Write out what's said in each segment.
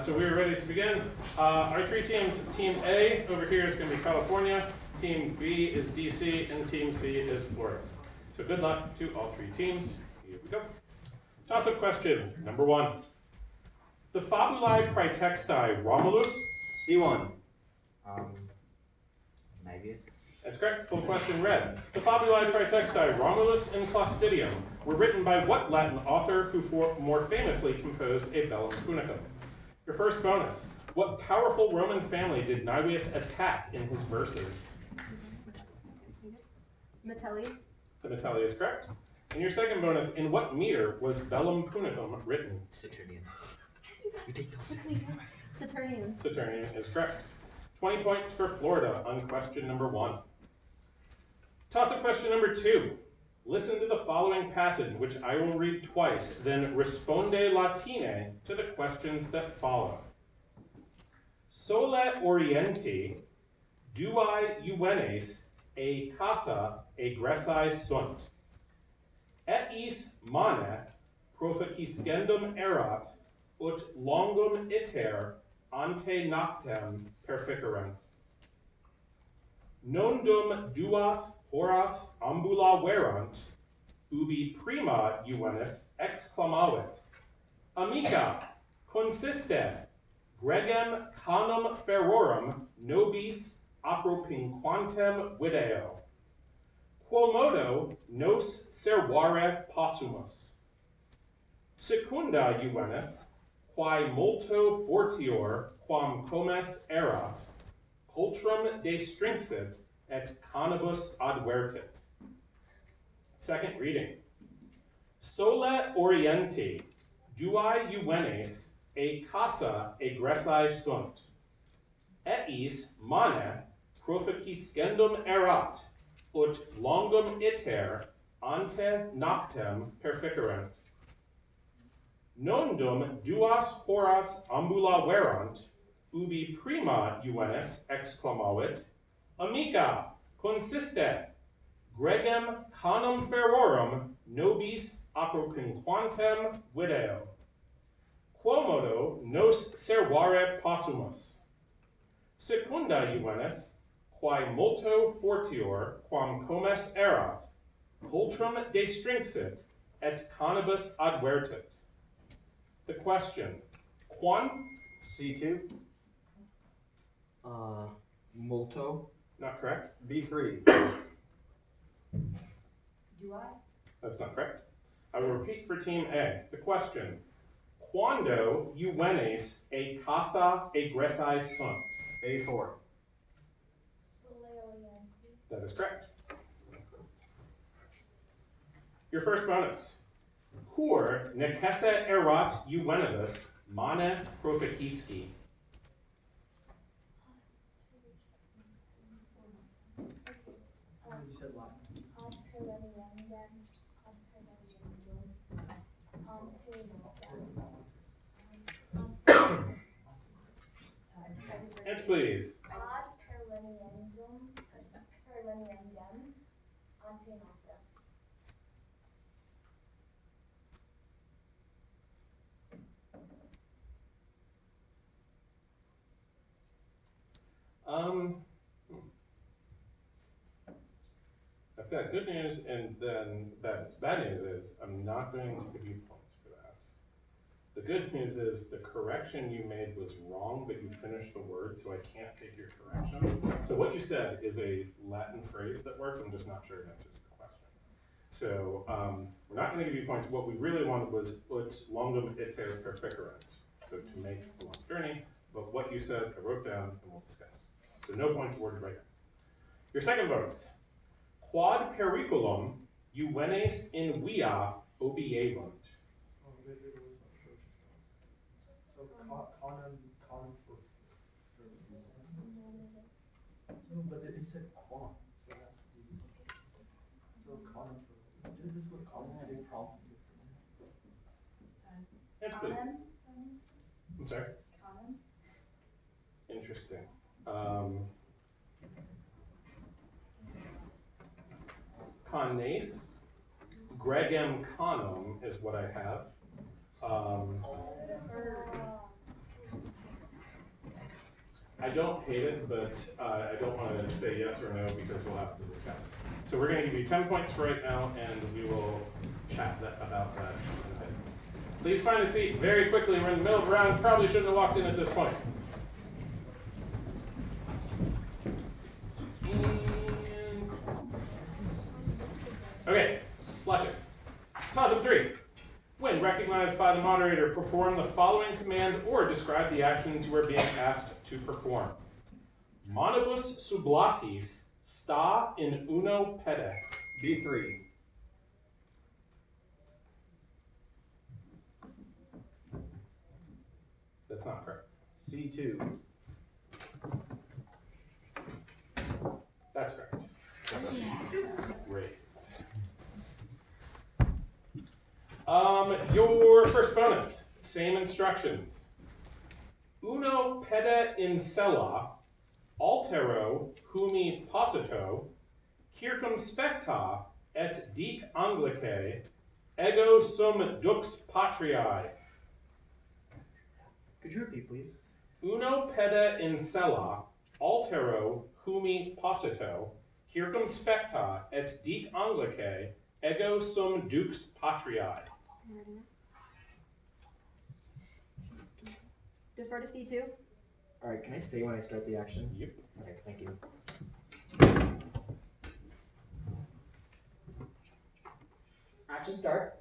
So we are ready to begin. Our three teams, Team A over here is going to be California, Team B is DC, and Team C is Florida. So good luck to all three teams. Here we go. Toss-up question number 1. The Fabulae Praetextae Romulus. C1. Magus. That's correct. Full question read. The Fabulae Praetextae Romulus and Clostridium were written by what Latin author who more famously composed a Bellum Punicum? Your first bonus. What powerful Roman family did Naevius attack in his verses? Metelli. The Metelli is correct. And your second bonus, in what meter was Bellum Punicum written? Saturnian. Saturnian. Saturnian is correct. 20 points for Florida on question number 1. Toss-up question number 2. Listen to the following passage, which I will read twice, then responde latine to the questions that follow. Sole orienti duae juvenes a casa egressae sunt, et is mane proficiscendum erat, ut longum iter ante noctem perficerent. Non dum duas horas ambula verant, ubi prima juvenis exclamavit, Amica, consiste, gregem canum ferorum nobis apropinquantem video. Quomodo nos servare possumus. Secunda juvenis, quae multo fortior quam comes erat, pultrum destrinxit et canibus advertit. Second reading. Sole orienti duae juvenes a casa egressae sunt, et is mane proficiscendum erat, ut longum iter ante noctem perficerent. Non dum duas horas ambula verant, ubi prima juvenis exclamavit, Amica, consiste, gregem canum ferorum nobis apropinquantem video. Quomodo nos servare possumus. Secunda juvenis, quae multo fortior quam comes erat, pultrum destrinxit et canibus advertit. The question, Quan? C2. Multo. Not correct. B3. Do I? That's not correct. I will repeat for Team A. The question, Quando juvenes a casa egressae sunt? A4. Sole orienti. That is correct. Your first bonus. Cur necesse erat juvenibus mane proficisci? You said Latin. Answer please. Ad perleniendum ante noctem. I've got good news and then bad news is I'm not going to give you points for that. The good news is the correction you made was wrong, but you finished the word, so I can't take your correction. So what you said is a Latin phrase that works. I'm just not sure it answers the question. So we're not going to give you points. What we really wanted was ut longum iter perficerent. So to make a long journey. But what you said, I wrote down, and we'll discuss. So no points awarded right now. Your second bonus. Quad periculum juvenes in via obievunt. So conum for no, but it said quam, so that's so conum for just go conum to prompt. Yes, please. I'm sorry? Conum. Interesting. Connes, gregem canum is what I have. I don't hate it, but I don't want to say yes or no because we'll have to discuss it. So we're going to give you 10 points for right now, and we will chat about that in a bit. Please find a seat very quickly. We're in the middle of a round. Probably shouldn't have walked in at this point. Okay, flush it. Toss-up 3. When recognized by the moderator, perform the following command or describe the actions you are being asked to perform. Monibus sublatis sta in uno pede. B3. That's not correct. C2. That's correct. Raised. Your first bonus, same instructions. Uno pede in cella, altero humi posito, circumspecta et dic Anglicae, ego sum dux patriae. Could you repeat, please? Uno pede in cella, altero humi posito, circumspecta et dic Anglicae, ego sum dux patriae. Defer to C2. Alright, can I say when I start the action? Yep. Okay, thank you. Action start.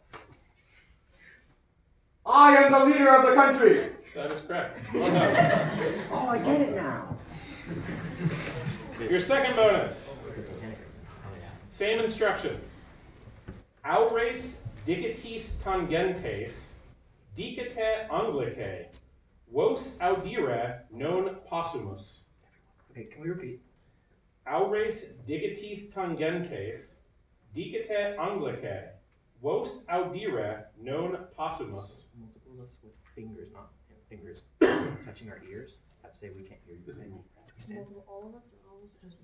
I am the leader of the country! That is correct. Well done. Oh, I get it now. Your second bonus, It's a Titanic reference. Oh, yeah. same instructions. Aures digitis tangentes, dicite Anglicae, vos audire non possumus. Okay, can we repeat? Aures digitis tangentes, dicite Anglicae, vos audire non possumus. Multiple us with fingers, not fingers touching our ears. I'd say we can't hear you. Do we stand? All of us or all of us?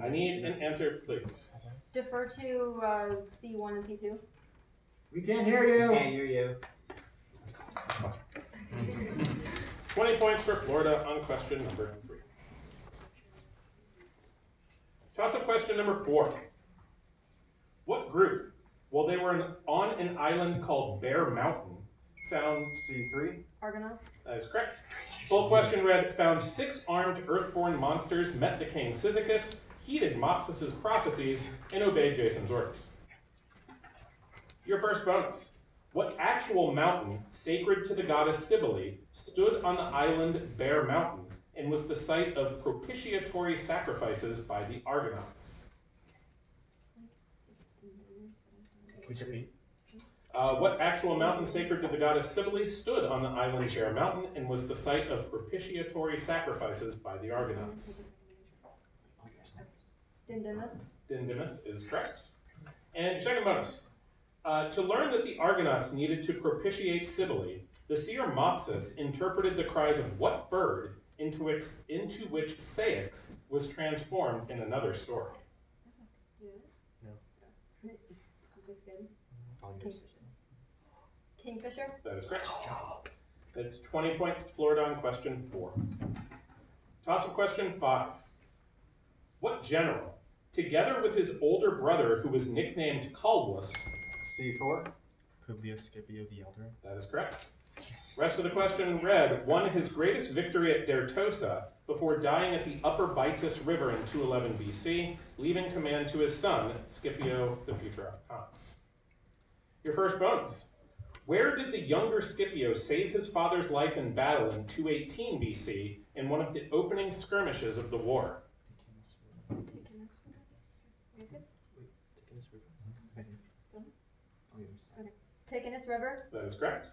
I need an answer, please. Defer to C1 and C2. We can't hear you. We can't hear you. 20 points for Florida on question number 3. Toss-up question number 4. What group, while they were on an island called Bear Mountain, found C3. Argonauts. That is correct. Full question read, found 6 armed earthborn monsters, met the king Cyzicus, heeded Mopsus's prophecies, and obeyed Jason's orders. Your first bonus. What actual mountain, sacred to the goddess Cybele, stood on the island Bear Mountain and was the site of propitiatory sacrifices by the Argonauts? Can we repeat? What actual mountain sacred to the goddess Cybele stood on the island Bear Mountain and was the site of propitiatory sacrifices by the Argonauts? Dindymus. Dindymus is correct. And your second bonus. To learn that the Argonauts needed to propitiate Cybele, the seer Mopsus interpreted the cries of what bird into which Ceyx was transformed in another story? No. Kingfisher. That is correct. That's 20 points to Florida on question 4. Toss-up question 5. What general, together with his older brother who was nicknamed Calvus, C4. Publius Scipio the Elder. that is correct. Rest of the question read, won his greatest victory at Dertosa before dying at the Upper Bytus River in 211 BC, leaving command to his son, Scipio the future Archonus. Your first bonus. Where did the younger Scipio save his father's life in battle in 218 BC in one of the opening skirmishes of the war? Ticinus River. That is correct.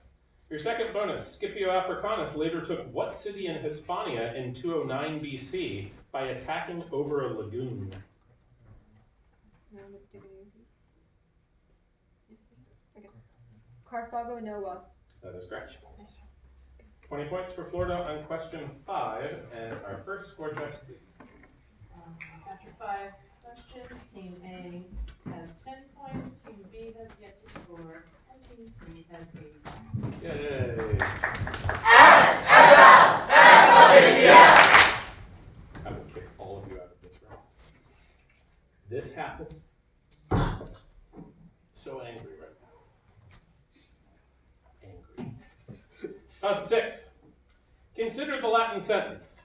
Your second bonus, Scipio Africanus later took what city in Hispania in 209 BC by attacking over a lagoon? Okay. Carthago Nova. That is correct. 20 points for Florida on question 5, and our first score checks, please. After 5 questions, Team A has 10 points, Team B has yet to score, and Team C has 8 points. Yay! kick all of you out of this round. This happens. So angry right now. Angry. Concept 6. Consider the Latin sentence.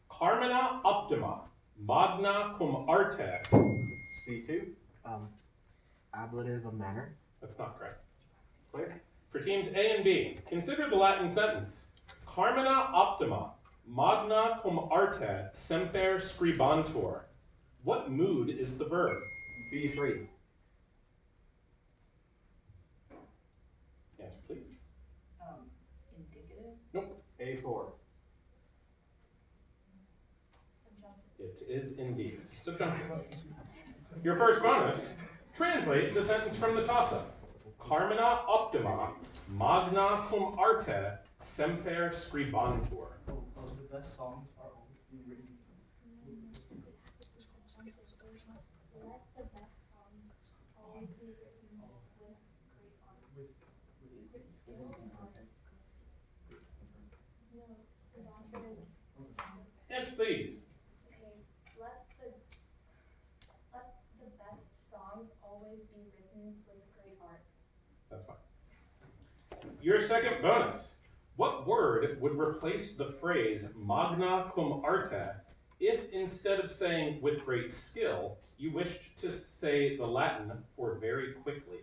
Carmina optima, magna cum arte. C2. Ablative of manner. That's not correct. Clear. For teams A and B, consider the Latin sentence. Carmina optima, magna cum arte, semper scribantur. What mood is the verb? B3. Answer, please. Indicative. Nope. A4. Subjunctive. It is indeed subjunctive. Your first bonus. Translate the sentence from the toss-up. Carmina optima, magna cum arte, semper scribantur. The best songs are always being written. Let the best songs always be written with great art. With skill and art. No, scribantur is subjunctive. Answer, please. Okay, let the best songs always be written with great art. That's fine. Your second bonus. What word would replace the phrase magna cum arte if instead of saying with great skill, you wished to say the Latin for very quickly?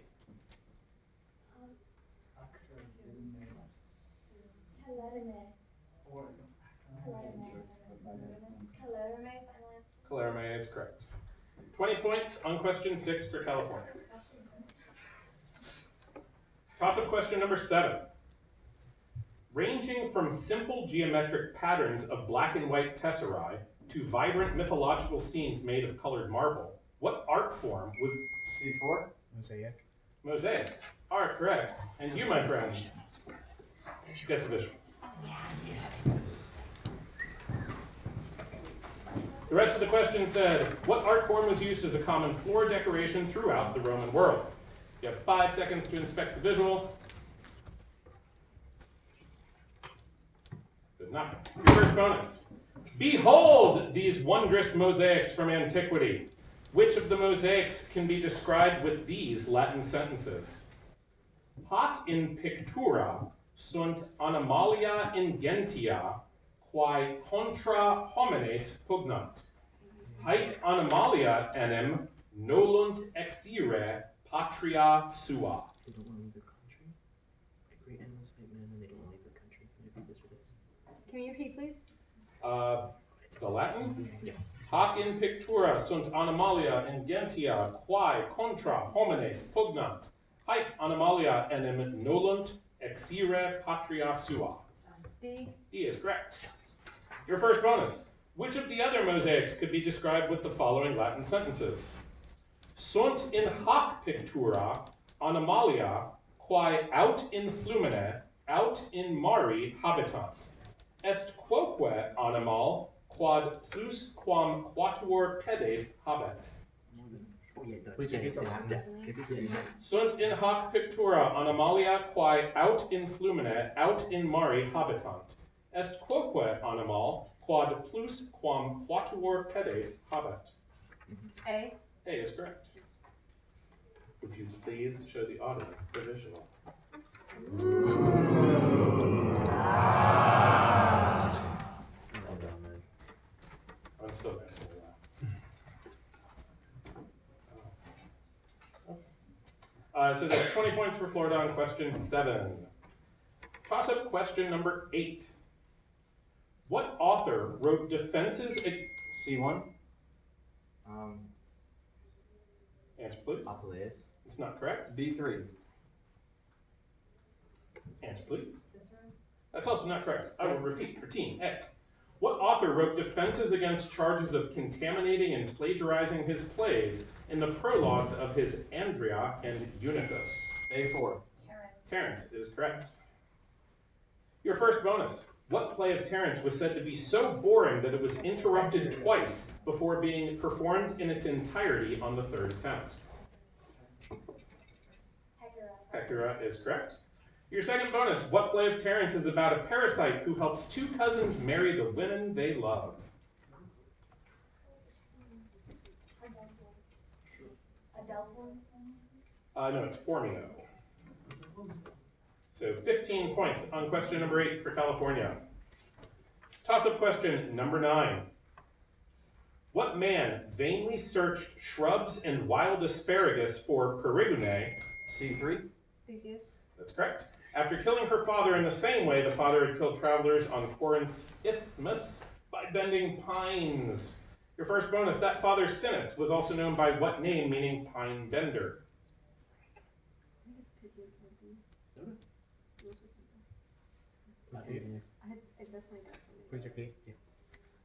Calerme. Calerme, final answer. Calerme is correct. 20 points on question 6 for California. Toss-up question number 7. Ranging from simple geometric patterns of black and white tesserae to vibrant mythological scenes made of colored marble, what art form would C4. Mosaic. mosaics are correct? And you, my friends, get the visual. The rest of the question said, what art form was used as a common floor decoration throughout the Roman world? You have 5 seconds to inspect the visual. Good enough. Your first bonus. Behold these wondrous mosaics from antiquity. Which of the mosaics can be described with these Latin sentences? Hoc in pictura sunt animalia ingentia, quae contra homines pugnant. Haec animalia enim nolunt exire patria sua. They don't want to leave their country. The great animals fight men and they don't want to leave their country. Can you repeat this or this? Can you repeat, please? The Latin? Hoc in pictura sunt animalia ingentia, quae contra homines pugnant. Haec animalia enim nolunt exire patria sua. D. D is correct. Your first bonus. Which of the other mosaics could be described with the following Latin sentences? Sunt in hoc pictura animalia, quae aut in flumine, aut in mari habitant. Est quoque animal, quad plus quam quatuor pedes habet. Oh yeah, Dutch. Please repeat that. Sunt in hoc pictura animalia, quae aut in flumine, aut in mari habitant. Est quoque animal, quad plus quam quatuor pedes habet. A. A is correct. Would you please show the audience the visual? Well done, man. I'm still messing with that. So that's 20 points for Florida on question 7. Toss-up question number 8. What author wrote defenses? C1. Answer, please. Apuleius. It's not correct. B3. Answer, please. Cicero. That's also not correct. I will repeat for team A. What author wrote defenses against charges of contaminating and plagiarizing his plays in the prologues of his Andria and Eunuchus? A4. Terence is correct. Your first bonus. What play of Terence was said to be so boring that it was interrupted twice before being performed in its entirety on the 3rd attempt? Hectora is correct. Your second bonus. What play of Terence is about a parasite who helps 2 cousins marry the women they love? Delphine? No, it's Formio. So 15 points on question number 8 for California. Toss-up question number 9. What man vainly searched shrubs and wild asparagus for Perigune? C3. Theseus. That's correct. After killing her father in the same way the father had killed travelers on Corinth's isthmus by bending pines. Your first bonus, that father Sinis was also known by what name meaning pine bender? That's my guess. Please repeat. Yeah.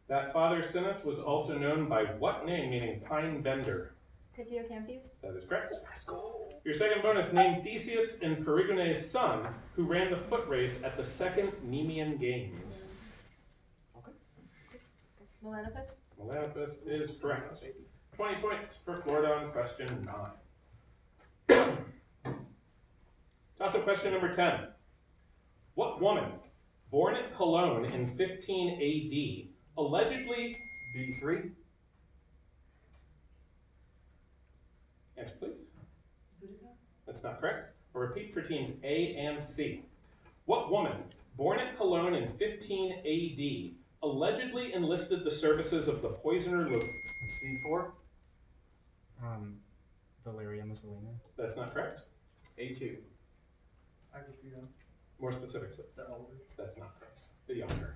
That father Sinis was also known by what name meaning pine bender? Pitiocamptes. That is correct. Your second bonus, name Theseus and Perigune's son, who ran the foot race at the second Nemean Games. Melanopus. Melanopus is correct. 20 points for Florida on question 9. Toss-up question number 10. What woman, born at Cologne in 15 AD, allegedly... B3. Answer, please. That's not correct. I'll repeat for teams A and C. What woman, born at Cologne in 15 AD, allegedly enlisted the services of the poisoner C4. Valeria Mussolini. That's not correct. A2. Agrippina. More specific, please. The elder. That's not correct. The younger.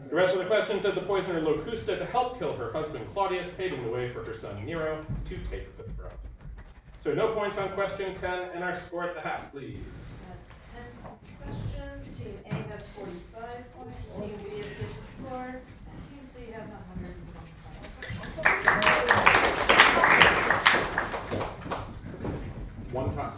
The rest of the question said the poisoner Locusta, to help kill her husband Claudius, paving the way for her son Nero to take the throne. So no points on question 10, and our score at the half, please. At 10 questions, team A has 45 points, team B has get the score, and team C has 120 points. One time.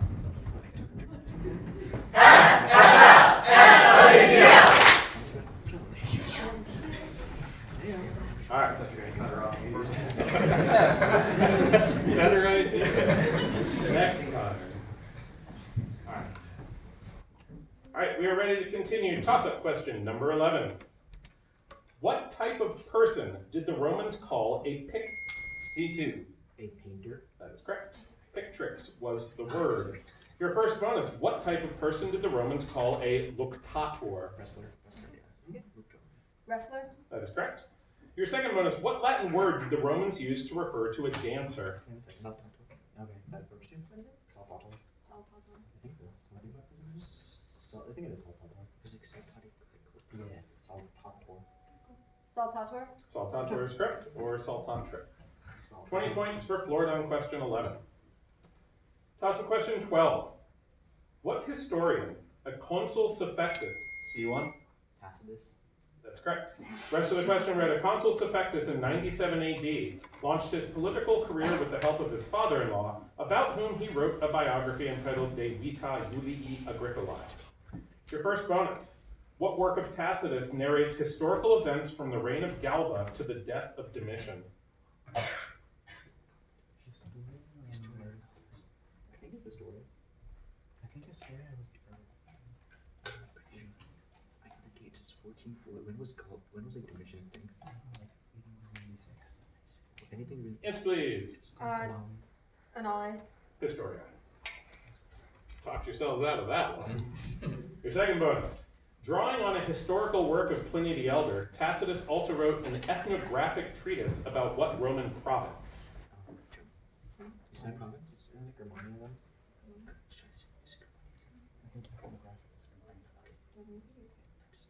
All right. That's a better idea. Next time. All right. All right, we are ready to continue. Toss-up question number 11. What type of person did the Romans call a C2. A painter. That is correct. Pictrix was the word. Your first bonus, what type of person did the Romans call a luctator? Wrestler. Yeah. Wrestler. That is correct. Your second bonus, what Latin word did the Romans use to refer to a dancer? Saltator. Okay, that works too. What is it? Saltator. Saltator. I think so. I think it is Saltator. Yeah, Saltator. Saltator. Saltator is correct, or Saltatrix. 20 points for Florida on question 11. Toss-up question 12. What historian, a consul suffectus? C1. Tacitus. That's correct. Rest of the question read, a consul suffectus in 97 AD launched his political career with the help of his father-in-law, about whom he wrote a biography entitled De Vita Julii Agricolae. Your first bonus. What work of Tacitus narrates historical events from the reign of Galba to the death of Domitian? I think it's Historia. I think Historia was the early. I think the dates is 1440. When was like Domitian thing? Like 81, 86. If anything really. Yes, please. Annales. Historia. Talked yourselves out of that one. Your second bonus. Drawing on a historical work of Pliny the Elder, Tacitus also wrote an ethnographic treatise about what Roman province? Is that province? Is that like Romania one? I think ethnographic is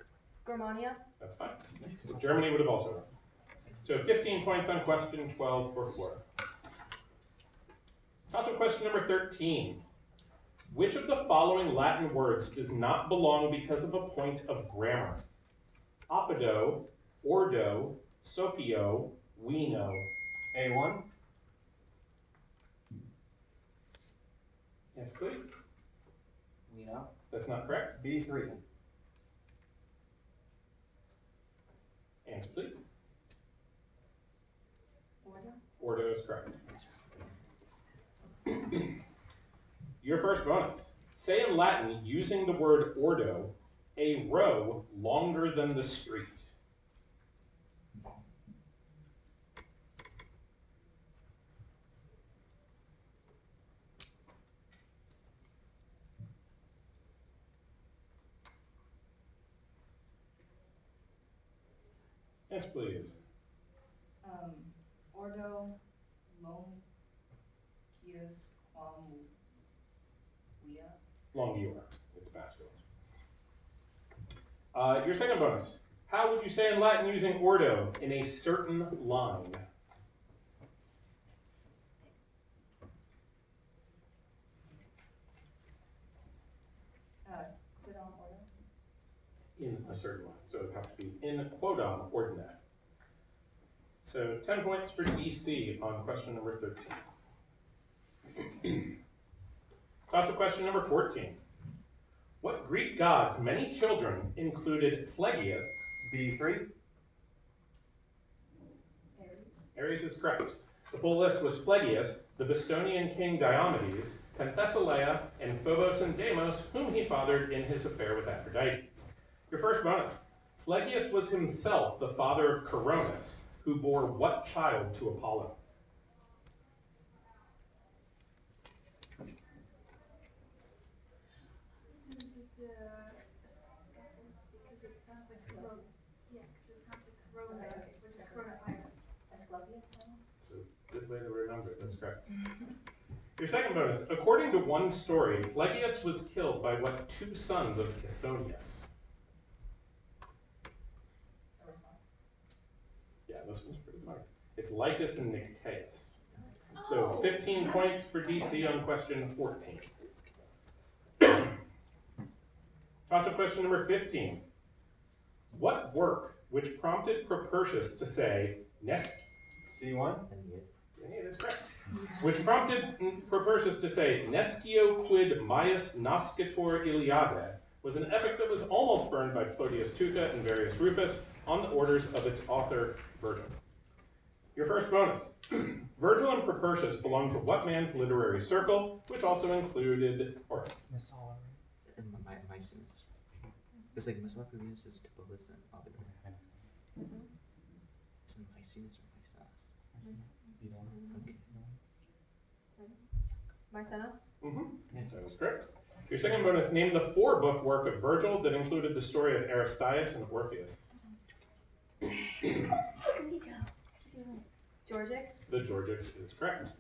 Germania. That's fine. So Germany would have also won. So 15 points on question 12 for Florida. Toss-up question number 13. Which of the following Latin words does not belong because of a point of grammar? Oppido, ordo, socio, vino. A1. Yes, please. We know. That's not correct. B3. Answer, please. Ordo. Ordo is correct. Your first bonus. Say in Latin, using the word ordo, a row longer than the street. Answer please. Ordo, Longius, Quam, Via. Longior. It's masculine. Your second bonus. How would you say in Latin using ordo in a certain line? Quidam ordo. In a certain line. So it would have to be in quodam ordine. So 10 points for DC on question number 13. Also question number 14. What Greek god's many children included Phlegius? B3. Ares is correct. The full list was Phlegius, the Bistonian king Diomedes, Penthesilea, and Phobos and Deimos, whom he fathered in his affair with Aphrodite. Your first bonus. Phlegius was himself the father of Coronis, who bore what child to Apollo? This is the scapulus because it sounds like Corona. Yeah, because it sounds like Corona, which is coronavirus. Asclepius, It's a good way to remember it, that's correct. Your second bonus. According to one story, Phlegius was killed by what two sons of Chthonius? Yeah, this one's pretty hard. It's Lycus and Nycteus. So 15 points for DC on question 14. Also question number 15. What work which prompted Propertius to say, C1? It is correct. Which prompted Propertius to say, Nescio quid maius nascitur Iliade, was an epic that was almost burned by Clodius Tuca and Varius Rufus on the orders of its author, Virgil. Your first bonus. Virgil and Propertius belonged to what man's literary circle, which also included Horace? And Maecenas. It's like Mesopotamius is Tibullus and Ovid. It's in Maecenas or Maecenas. Okay. Mycenas? Yes. That is correct. Your second bonus, name the 4-book work of Virgil that included the story of Aristeas and Orpheus. Georgix? The Georgix is correct.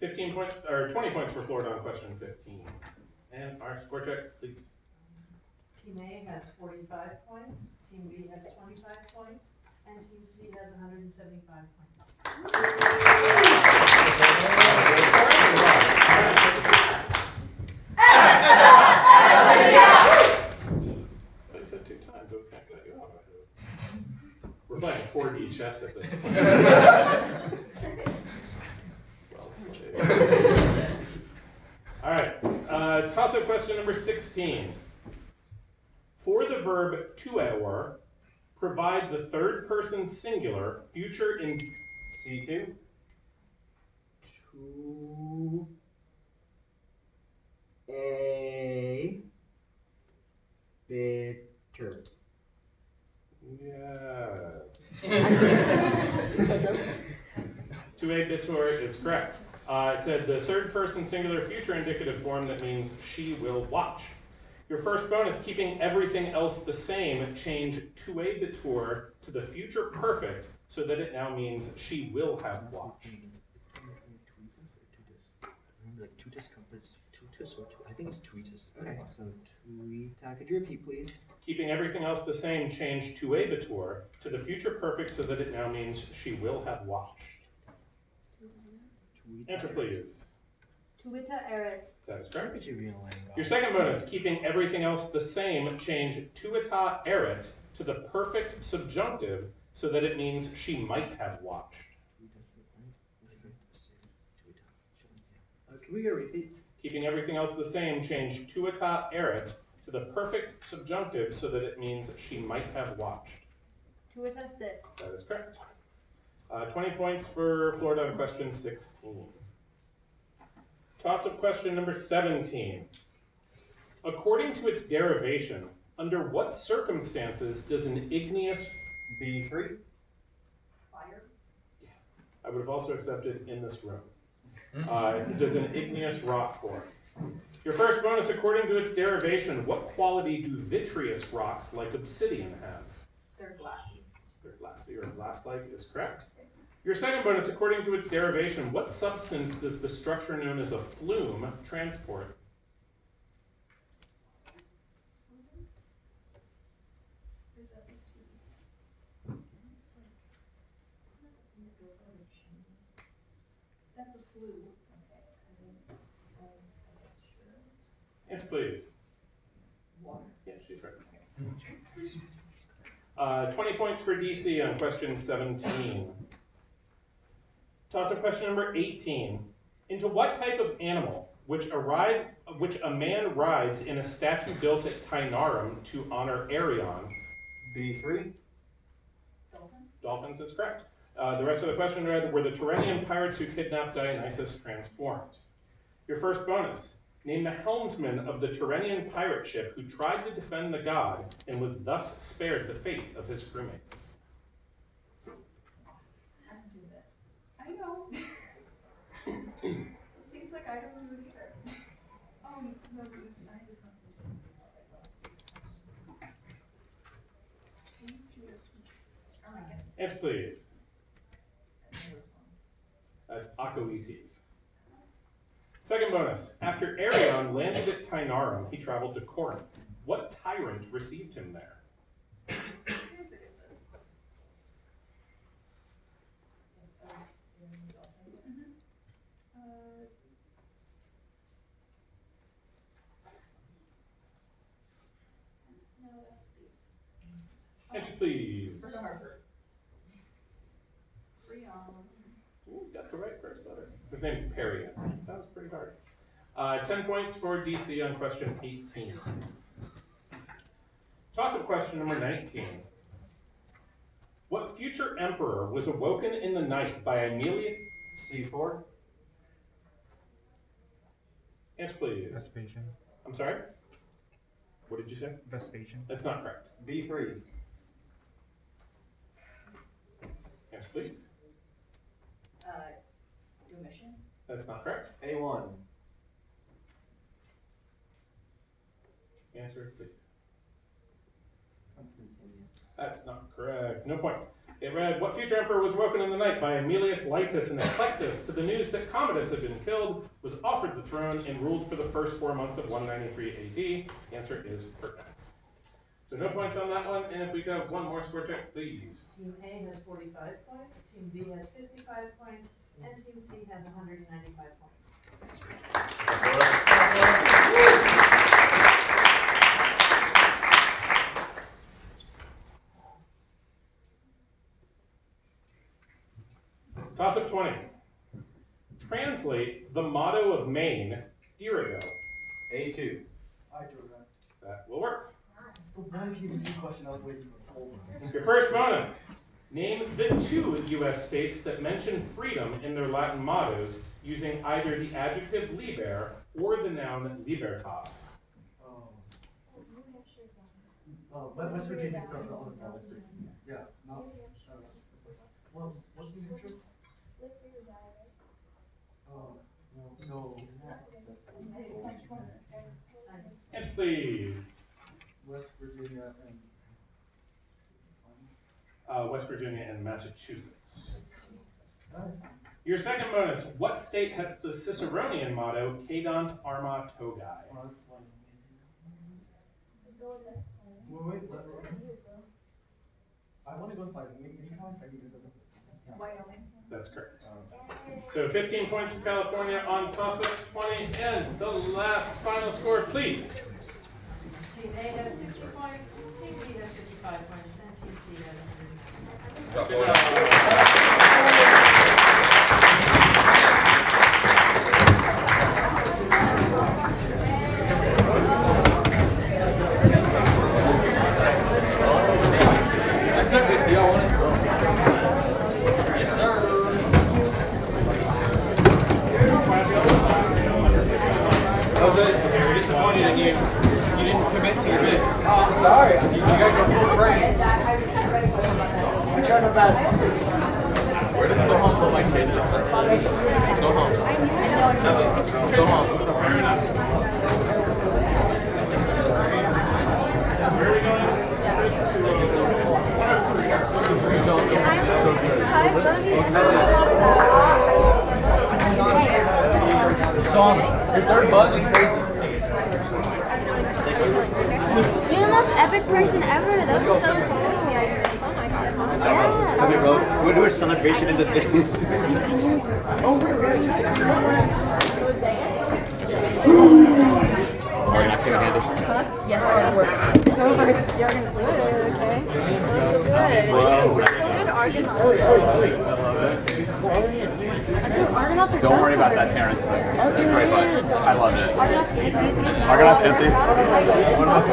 15 points, or 20 points for Florida on question 15. And our score check, please. Team A has 45 points, Team B has 25 points, and Team C has 175 points. I said 2 times, I was going to cut you off. We're playing 4D chess at this point. All right, toss-up question number 16. For the verb tueor, provide the third person singular future in C2. To a bitter. Yeah. To a bitter is correct. It said the third person singular future indicative form that means she will watch. Your first bonus, keeping everything else the same, change to a bitter to the future perfect so that it now means she will have watched. Like tutus, it's tutus or I think it's tuitus. Okay, so tuita. Could you repeat, please? Keeping everything else the same, change to a bitter to the future perfect so that it now means she will have watched. Answer, please. Tuita erit. That is correct. Your Your second bonus, keeping everything else the same, change tuita erit to the perfect subjunctive so that it means she might have watched. Can we get a repeat? Keeping everything else the same, change tuita erit to the perfect subjunctive so that it means she might have watched. Tuita sit. That is correct. 20 points for Florida on question 16. Toss-up question number 17. According to its derivation, under what circumstances does an igneous B3? Fire. I would have also accepted in this room. Does an igneous rock form? Your first bonus, according to its derivation, what quality do vitreous rocks like obsidian have? They're glassy. They're last like is correct. Your second bonus, according to its derivation, what substance does the structure known as a flume transport? That's a flu. Answer, please. Water. Yeah, she's right. 20 points for DC on question 17. Toss-up question number 18. Into what type of animal, which a man rides in a statue built at Tainarum to honor Arion? B3. Dolphin. Dolphins is correct. The rest of the question read, were the Tyrrhenian pirates who kidnapped Dionysus transformed? Your first bonus. Name the helmsman of the Tyrrhenian pirate ship who tried to defend the god and was thus spared the fate of his crewmates. I can do that. I know. Seems like I don't do it either. Oh, no, I had this conversation. Answer, please. That's Acoetes. Second bonus. After Arion landed at Tainarum, he traveled to Corinth. What tyrant received him there? Answer, please. Ooh, got the right first letter. His name's Perry. That was pretty hard. 10 points for DC on question 18. Toss-up question number 19. What future emperor was awoken in the night by Amelia? C4. Answer, please. Vespasian. I'm sorry? What did you say? Vespasian. That's not correct. B3. Answer, please. Domitian. That's not correct. A1. Answer, please. Constantinius. That's not correct. No points. It read, what future emperor was woken in the night by Aemilius Litus and Eclectus to the news that Commodus had been killed, was offered the throne, and ruled for the first 4 months of 193 AD? The answer is Pertinax. So no points on that one, and if we go one more score check, please. Team A has 45 points, Team B has 55 points, and Team C has 195 points. Toss-up 20. Translate the motto of Maine, Dirigo. A2. I drew that. That will work. It's the one PvP question I was waiting for. Your first bonus. Name the 2 U.S. states that mention freedom in their Latin mottos using either the adjective liber or the noun libertas. West Virginia is the other province. Yeah, no. Well, what's New Hampshire? Live free or die, right? Oh, no. Answer, please. West Virginia and West Virginia and Massachusetts. Your second bonus. What state has the Ciceronian motto, Cadant Arma Togae? Wait, I want to go with Wyoming. That's correct. So 15 points for California on toss-up 20, and the last final score, please. Team A has 60 points, Team B has 55 points, and Team C has 100. I took this. Do y'all want it? Yes, sir. We're disappointed in you. You didn't commit to your bid. Oh, I'm sorry. You got your full brain. I tried my best. Where did so home for my kids? So home. So home. Fair enough. Where are we going? Song. Your third buzz is crazy. You're the most epic person ever. That was so crazy. Oh my god. Yeah. We'll do a celebration in the thing. Are you not kidding, Andy? Yes, hard work. It's over. You're gonna do it, okay? So good. So good Argonauts. Argonauts are Don't worry about that Terrence thing. It's a great buzz. I loved it. Argonauts empties. Argonauts empties. What about